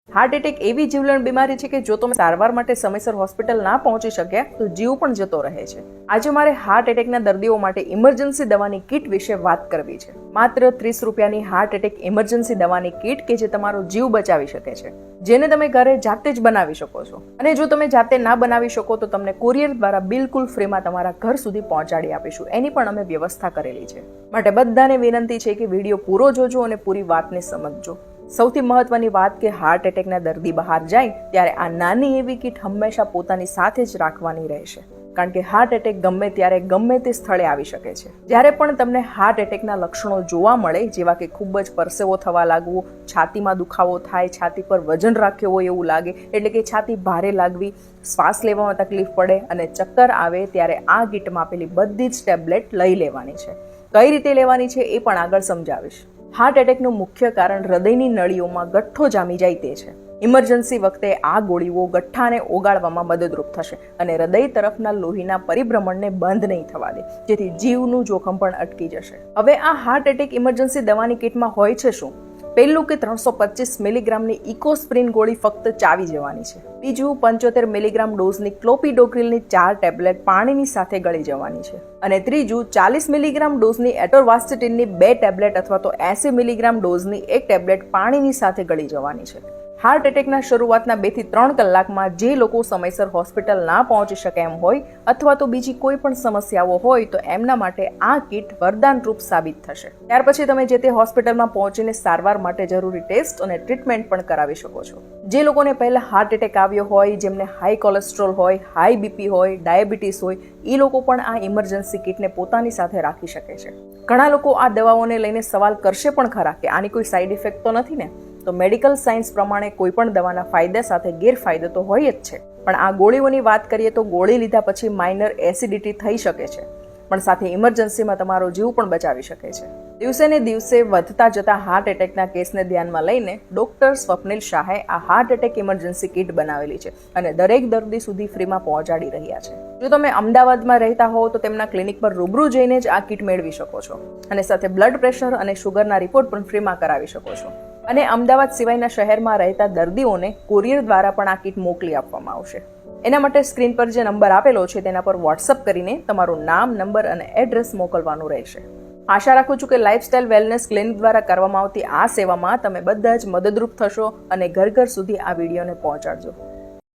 Heart attack એવી જીવલેણ બીમારી છે કે જો તમે સારવાર માટે સમયસર હોસ્પિટલ ના પહોંચી શક્યા તો જીવ પણ જતો રહે છે. આજે મારે હાર્ટ એટેકના દર્દીઓ માટે ઇમરજન્સી દવાની કીટ વિશે વાત કરવી છે. માત્ર 30 રૂપિયાની હાર્ટ એટેક ઇમરજન્સી દવાની કીટ કે જે તમારો જીવ બચાવી શકે છે, જેને તમે ઘરે જાતે જ બનાવી શકો છો. અને જો તમે જાતે ના બનાવી શકો તો તમને કુરિયર દ્વારા બિલકુલ ફ્રીમાં તમારા ઘર સુધી પહોંચાડી આપીશું. એની પણ અમે વ્યવસ્થા કરેલી છે. માટે બધાને વિનંતી છે કે વિડીયો પૂરો જોજો અને પૂરી વાતને સમજજો. સૌથી મહત્વની વાત કે હાર્ટ એટેકના દર્દી બહાર જાય ત્યારે આ નાની એવી કીટ હંમેશા પોતાની સાથે જ રાખવાની રહેશે, કારણ કે હાર્ટ એટેક ગમે ત્યારે ગમે તે સ્થળે આવી શકે છે. જ્યારે પણ તમને હાર્ટ એટેકના લક્ષણો જોવા મળે, જેવા કે ખૂબ જ પરસેવો થવા લાગવો, છાતીમાં દુખાવો થાય, છાતી પર વજન રાખ્યો હોય એવું લાગે, એટલે કે છાતી ભારે લાગવી, શ્વાસ લેવામાં તકલીફ પડે અને ચક્કર આવે, ત્યારે આ કીટમાં આપેલી બધી જ ટેબ્લેટ લઈ લેવાની છે. કઈ રીતે લેવાની છે એ પણ આગળ સમજાવીશ. હાર્ટ એટેકનું મુખ્ય કારણ હૃદયની નળીઓમાં ગઠ્ઠો જામી જાય તે છે. ઇમરજન્સી વખતે આ ગોળીઓ ગઠ્ઠાને ઓગાળવામાં મદદરૂપ થશે અને હૃદય તરફના લોહીના પરિભ્રમણને બંધ નહીં થવા દે, જેથી જીવનું જોખમ પણ અટકી જશે. હવે આ હાર્ટ એટેક ઇમરજન્સી દવાની કીટમાં હોય છે શું? પહેલું કે 325 મિલીગ્રામની ઇકોસ્પ્રિન ગોળી ફક્ત ચાવી જવાની છે. બીજું 75 મિલીગ્રામ ડોઝની ક્લોપિડોગ્રીલની 4 ટેબ્લેટ પાણીની સાથે ગળી જવાની છે. અને ત્રીજું 40 મિલીગ્રામ ડોઝની એટોરવાસ્ટેટિનની 2 ટેબ્લેટ અથવા તો 80 મિલીગ્રામ ડોઝની 1 ટેબ્લેટ પાણીની સાથે ગળી જવાની છે. હાર્ટ એટેકના શરૂઆતના 2 થી 3 કલાકમાં જે લોકો સમયસર હોસ્પિટલ ના પહોંચી શકે એમ હોય અથવા તો બીજી કોઈ પણ સમસ્યાઓ હોય તો એમના માટે આ કીટ વરદાનરૂપ સાબિત થશે. ત્યાર પછી તમે જે તે હોસ્પિટલમાં પહોંચીને સારવાર માટે જરૂરી ટેસ્ટ અને ટ્રીટમેન્ટ પણ કરાવી શકો છો. જે લોકોને પહેલા હાર્ટ એટેક આવ્યો હોય, જેમને હાઈ કોલેસ્ટ્રોલ હોય, હાઈ બીપી હોય, ડાયાબિટીસ હોય, એ લોકો પણ આ ઇમરજન્સી કીટને પોતાની સાથે રાખી શકે છે. ઘણા લોકો આ દવાઓને લઈને સવાલ કરશે પણ ખરા કે આની કોઈ સાઈડ ઇફેક્ટ તો નથી ને? તો મેડિકલ સાયન્સ પ્રમાણે કોઈ પણ દવાના ફાયદા સાથે ગેરફાયદો તો હોય જ છે. પણ આ ગોળીઓની વાત કરીએ તો ગોળી લીધા પછી માઇનર એસિડિટી થઈ શકે છે, પણ સાથે ઇમરજન્સીમાં તમારો જીવ પણ બચાવી શકે છે. દિવસે ને દિવસે વધતા જતા હાર્ટ એટેકના કેસને ધ્યાનમાં લઈને ડોક્ટર સ્વપ્નિલ શાહે આ હાર્ટ એટેક ઇમરજન્સી કીટ બનાવેલી છે અને દરેક દર્દી સુધી ફ્રીમાં પહોંચાડી રહ્યા છે. જો તમે અમદાવાદમાં રહેતા હોવ તો તેમના ક્લિનિક પર રૂબરૂ જઈને જ આ કીટ મેળવી શકો છો અને સાથે બ્લડ પ્રેશર અને શુગરના રિપોર્ટ પણ ફ્રીમાં કરાવી શકો છો. અને અમદાવાદ સિવાયના શહેરમાં રહેતા દર્દીઓને કુરિયર દ્વારા પણ આ કીટ મોકલી આપવામાં આવશે. એના માટે સ્ક્રીન પર જે નંબર આપેલો છે તેના પર વોટ્સઅપ કરીને તમારું નામ, નંબર અને એડ્રેસ મોકલવાનું રહેશે. આશા રાખું છું કે લાઇફસ્ટાઇલ વેલનેસ ક્લિનિક દ્વારા કરવામાં આવતી આ સેવામાં તમે બધા જ મદદરૂપ થશો અને ઘર ઘર સુધી આ વિડીયોને પહોંચાડજો.